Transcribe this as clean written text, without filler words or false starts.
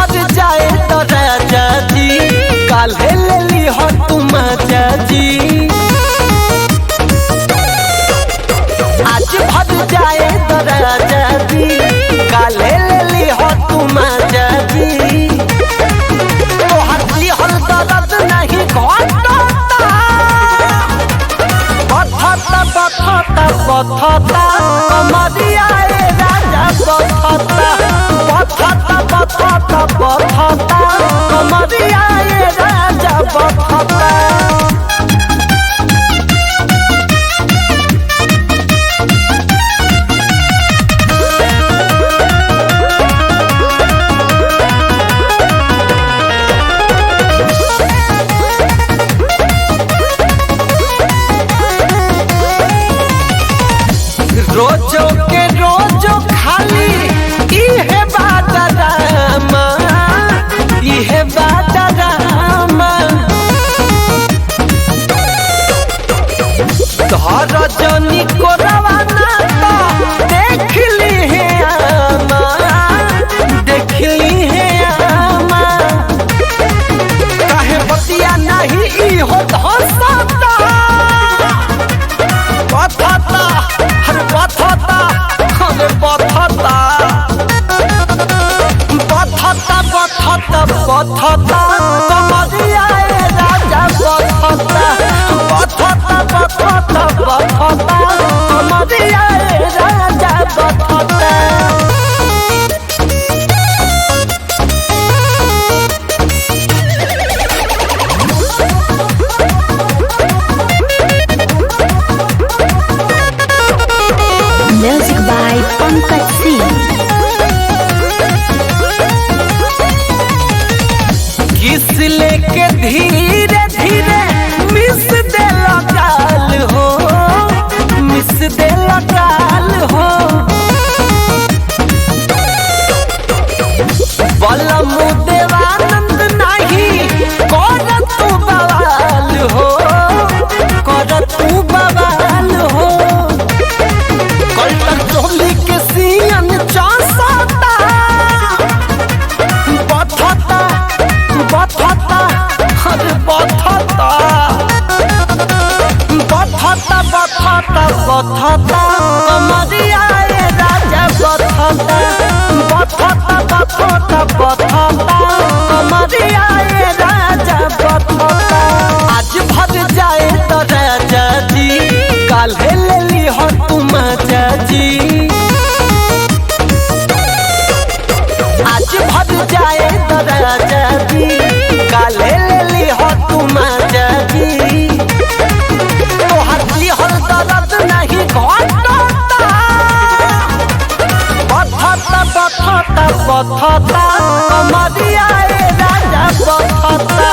भर जाए तो राजा जी काल्हे ले ली हो तुम जी। आज भर जाए तो राजा जी काल्हे ले ली हो तुम जी। तो हंसी हल दर्द नहीं घटता बथता बथता बथता कमरिया राजा बथता बथता बथता बथता कमरिया राजा बथता। रोजो के रोजो खाली इहे बात रामा इहे बात रामा। धर जनी को रवाना तो देख ली है आमा देख ली है आमा। काहे बतिया नहीं ई हो धसता बथता हर बथता अरे बथता बथता बथता बथता कमरिया राजा बथता बथता बथता बथता कमरिया राजा बथता। Music by Pankaj Singh। किस लेके धीरे धीरे मिस दे लगाल हो मिस दे लगाल हो। बलम देवानंद नहीं कर तू बवाल हो कर तू बवाल हो। कल्टर चोली के सियन चासता बथता बथता अरे बथता बथता बथता बथता कमरिया राजा बथता बथता बथता बथता कमरिया राजा बथता। आज भर जाए तो राजा जी काल्हे ले ली हो तुम जी। आज भर जाए तो राजा जी काल्हे ले ली हो तुम जी। तो हंसी हल दर्द नहीं घटता बथता बथता बथता कमरिया राजा बथता